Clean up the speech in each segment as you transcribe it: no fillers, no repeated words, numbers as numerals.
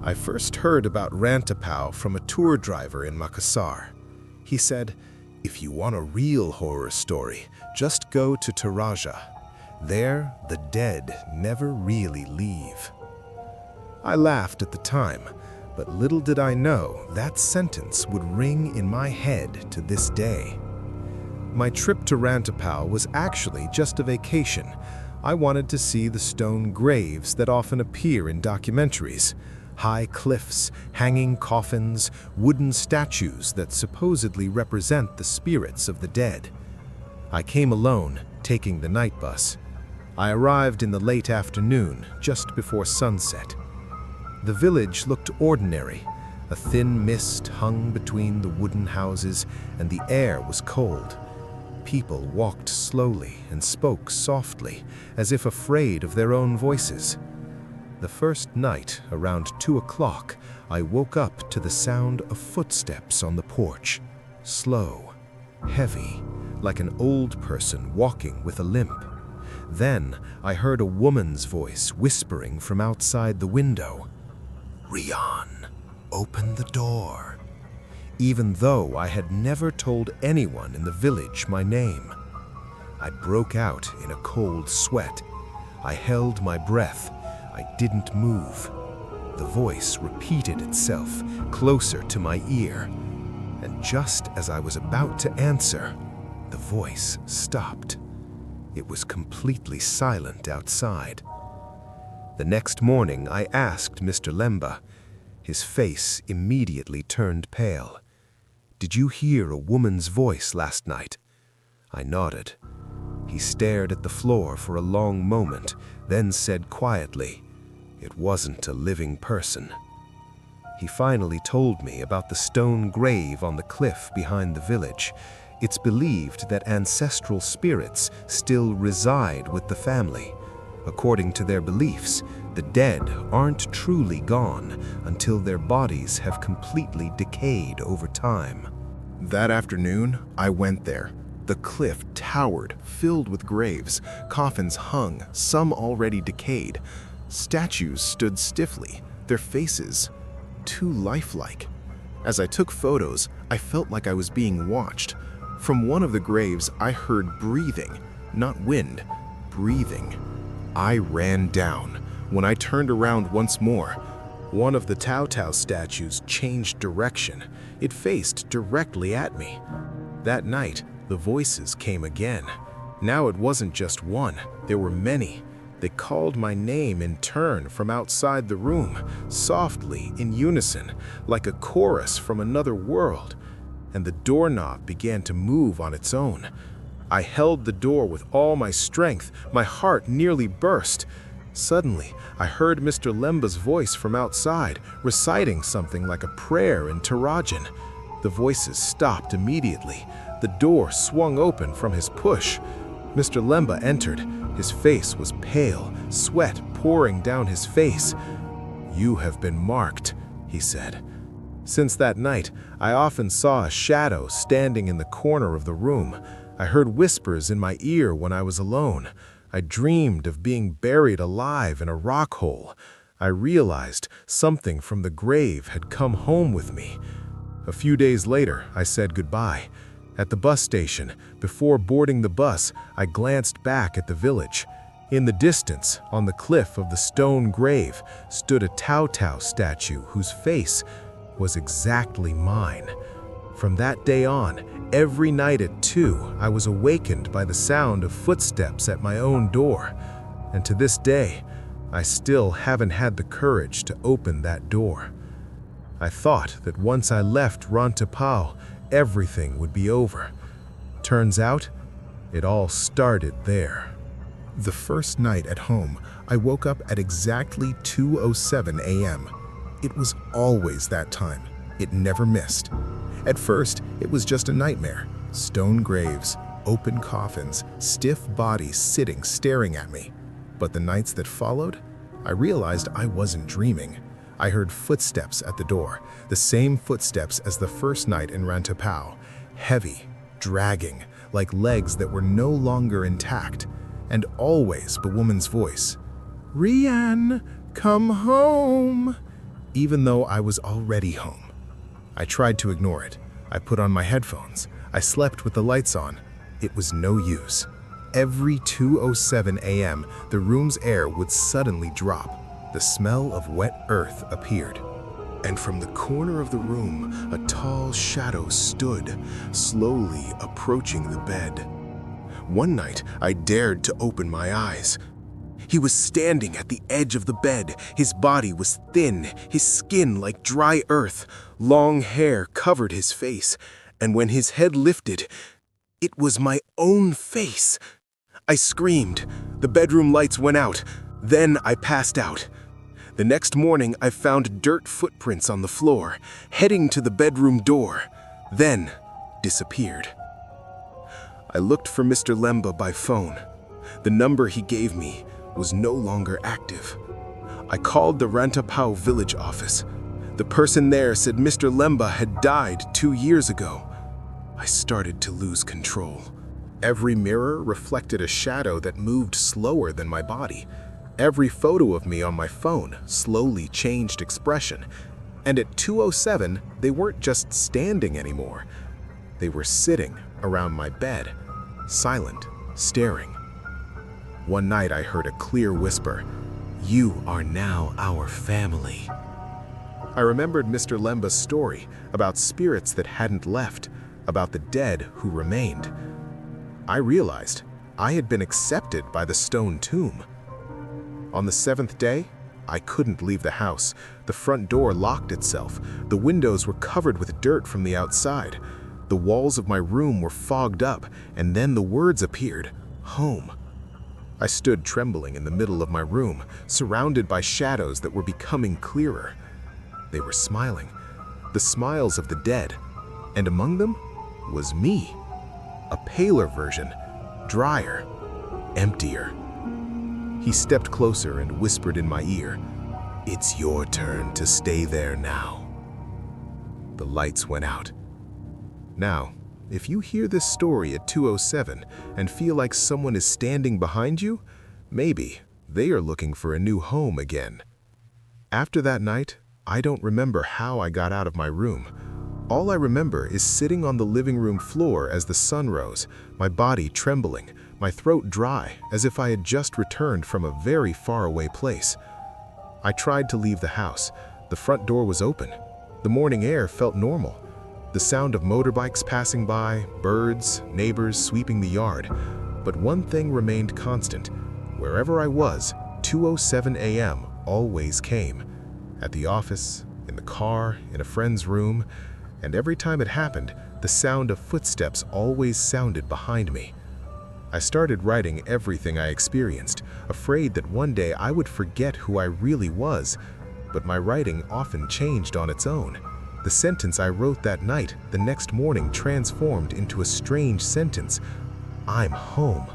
I first heard about Rantepao from a tour driver in Makassar. He said, "If you want a real horror story, just go to Toraja. There, the dead never really leave." I laughed at the time, but little did I know that sentence would ring in my head to this day. My trip to Rantepao was actually just a vacation. I wanted to see the stone graves that often appear in documentaries. High cliffs, hanging coffins, wooden statues that supposedly represent the spirits of the dead. I came alone, taking the night bus. I arrived in the late afternoon, just before sunset. The village looked ordinary. A thin mist hung between the wooden houses, and the air was cold. People walked slowly and spoke softly, as if afraid of their own voices. The first night, around 2 o'clock, I woke up to the sound of footsteps on the porch. Slow, heavy, like an old person walking with a limp. Then I heard a woman's voice whispering from outside the window. "Rian, open the door," even though I had never told anyone in the village my name. I broke out in a cold sweat. I held my breath. I didn't move. The voice repeated itself, closer to my ear. And just as I was about to answer, the voice stopped. It was completely silent outside. The next morning, I asked Mr. Lemba. His face immediately turned pale. "Did you hear a woman's voice last night?" I nodded. He stared at the floor for a long moment, then said quietly, "It wasn't a living person." He finally told me about the stone grave on the cliff behind the village. It's believed that ancestral spirits still reside with the family. According to their beliefs, the dead aren't truly gone until their bodies have completely decayed over time. That afternoon, I went there. The cliff towered, filled with graves. Coffins hung, some already decayed. Statues stood stiffly, their faces too lifelike. As I took photos, I felt like I was being watched. From one of the graves, I heard breathing, not wind, breathing. I ran down. When I turned around once more, one of the Tao statues changed direction. It faced directly at me. That night, the voices came again. Now it wasn't just one, there were many. They called my name in turn from outside the room, softly, in unison, like a chorus from another world. And the doorknob began to move on its own. I held the door with all my strength. My heart nearly burst. Suddenly, I heard Mr. Lemba's voice from outside, reciting something like a prayer in Torajan. The voices stopped immediately. The door swung open from his push. Mr. Lemba entered. His face was pale, sweat pouring down his face. "You have been marked," he said. Since that night, I often saw a shadow standing in the corner of the room. I heard whispers in my ear when I was alone. I dreamed of being buried alive in a rock hole. I realized something from the grave had come home with me. A few days later, I said goodbye. At the bus station, before boarding the bus, I glanced back at the village. In the distance, on the cliff of the stone grave, stood a Tao statue whose face was exactly mine. From that day on, every night at 2, I was awakened by the sound of footsteps at my own door. And to this day, I still haven't had the courage to open that door. I thought that once I left Rantepao, everything would be over. Turns out, it all started there. The first night at home, I woke up at exactly 2:07 a.m. It was always that time. It never missed. At first, it was just a nightmare. Stone graves, open coffins, stiff bodies sitting staring at me. But the nights that followed, I realized I wasn't dreaming. I heard footsteps at the door, the same footsteps as the first night in Rantepao, heavy, dragging, like legs that were no longer intact, and always the woman's voice. "Rian, come home." even though I was already home. I tried to ignore it. I put on my headphones. I slept with the lights on. It was no use. Every 2:07 a.m., the room's air would suddenly drop. The smell of wet earth appeared. And from the corner of the room, a tall shadow stood, slowly approaching the bed. One night, I dared to open my eyes. He was standing at the edge of the bed. His body was thin, his skin like dry earth. Long hair covered his face, and when his head lifted, it was my own face. I screamed. The bedroom lights went out. Then I passed out. The next morning, I found dirt footprints on the floor, heading to the bedroom door, then disappeared. I looked for Mr. Lemba by phone. The number he gave me was no longer active. I called the Rantepao village office. The person there said Mr. Lemba had died 2 years ago. I started to lose control. Every mirror reflected a shadow that moved slower than my body. Every photo of me on my phone slowly changed expression. And at 2:07, they weren't just standing anymore. They were sitting around my bed, silent, staring. One night I heard a clear whisper, "You are now our family." I remembered Mr. Lemba's story about spirits that hadn't left, about the dead who remained. I realized I had been accepted by the stone tomb. On the 7th day, I couldn't leave the house. The front door locked itself. The windows were covered with dirt from the outside. The walls of my room were fogged up, and then the words appeared, "Home." I stood trembling in the middle of my room, surrounded by shadows that were becoming clearer. They were smiling, the smiles of the dead, and among them was me, a paler version, drier, emptier. He stepped closer and whispered in my ear, "It's your turn to stay there now." The lights went out. Now, if you hear this story at 2:07 and feel like someone is standing behind you, maybe they are looking for a new home again. After that night, I don't remember how I got out of my room. All I remember is sitting on the living room floor as the sun rose, my body trembling, my throat dry, as if I had just returned from a very faraway place. I tried to leave the house. The front door was open. The morning air felt normal. The sound of motorbikes passing by, birds, neighbors sweeping the yard. But one thing remained constant. Wherever I was, 2:07 a.m. always came. At the office, in the car, in a friend's room, and every time it happened, the sound of footsteps always sounded behind me. I started writing everything I experienced, afraid that one day I would forget who I really was, but my writing often changed on its own. The sentence I wrote that night, the next morning transformed into a strange sentence, "I'm home."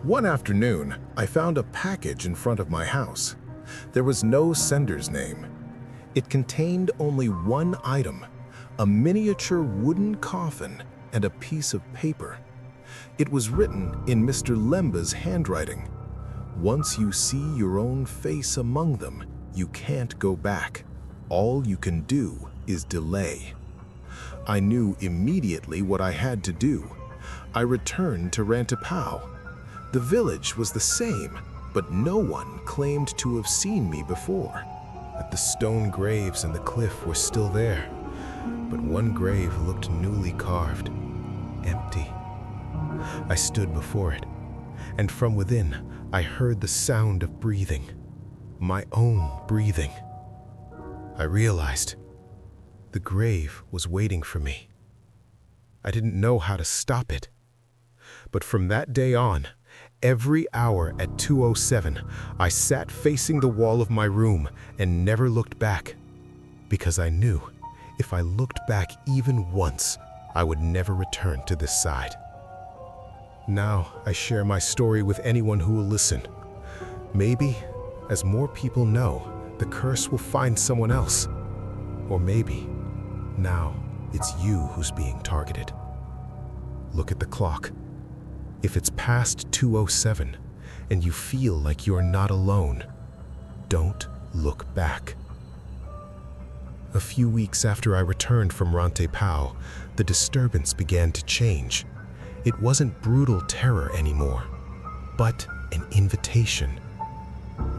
One afternoon, I found a package in front of my house. There was no sender's name. It contained only one item, a miniature wooden coffin and a piece of paper. It was written in Mr. Lemba's handwriting. "Once you see your own face among them, you can't go back. All you can do is delay." I knew immediately what I had to do. I returned to Rantepao. The village was the same, but no one claimed to have seen me before. But the stone graves and the cliff were still there. But one grave looked newly carved, empty. I stood before it, and from within I heard the sound of breathing, my own breathing. I realized the grave was waiting for me. I didn't know how to stop it. But from that day on, every hour at 2:07, I sat facing the wall of my room and never looked back, because I knew if I looked back even once, I would never return to this side. Now I share my story with anyone who will listen. Maybe, as more people know, the curse will find someone else. Or maybe, now it's you who's being targeted. Look at the clock. If it's past 2:07 and you feel like you're not alone, don't look back. A few weeks after I returned from Rantepao, the disturbance began to change. It wasn't brutal terror anymore, but an invitation.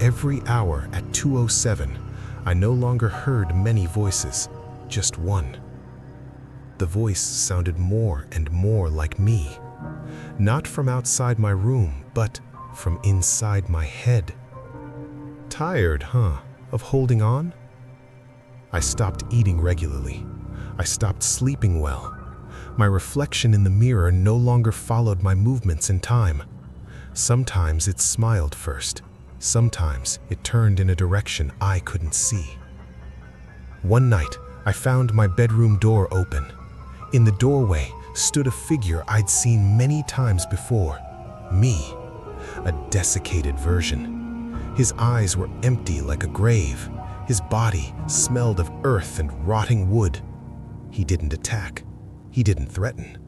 Every hour at 2:07, I no longer heard many voices, just one. The voice sounded more and more like me, not from outside my room, but from inside my head. Tired, huh, of holding on? I stopped eating regularly. I stopped sleeping well. My reflection in the mirror no longer followed my movements in time. Sometimes it smiled first. Sometimes it turned in a direction I couldn't see. One night, I found my bedroom door open. In the doorway stood a figure I'd seen many times before. Me, a desiccated version. His eyes were empty like a grave. His body smelled of earth and rotting wood. He didn't attack. He didn't threaten.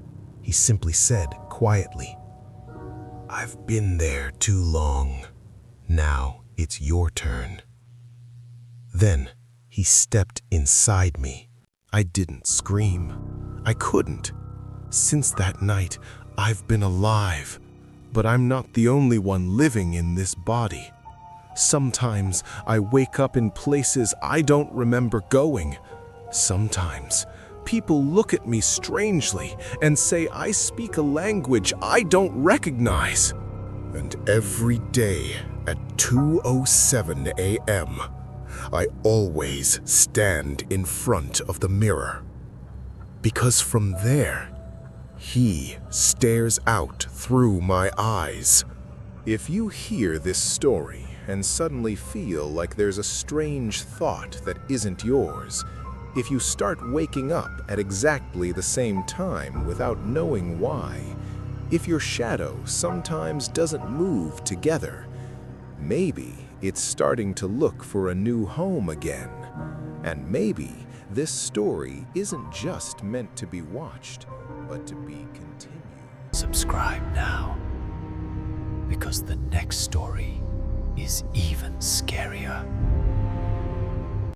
He simply said quietly, "I've been there too long. Now it's your turn." Then he stepped inside me. I didn't scream. I couldn't. Since that night, I've been alive. But I'm not the only one living in this body. Sometimes I wake up in places I don't remember going. Sometimes people look at me strangely and say I speak a language I don't recognize. And every day at 2:07 a.m., I always stand in front of the mirror. Because from there, he stares out through my eyes. If you hear this story and suddenly feel like there's a strange thought that isn't yours, if you start waking up at exactly the same time without knowing why, if your shadow sometimes doesn't move together, maybe it's starting to look for a new home again. And maybe this story isn't just meant to be watched, but to be continued. Subscribe now, because the next story is even scarier.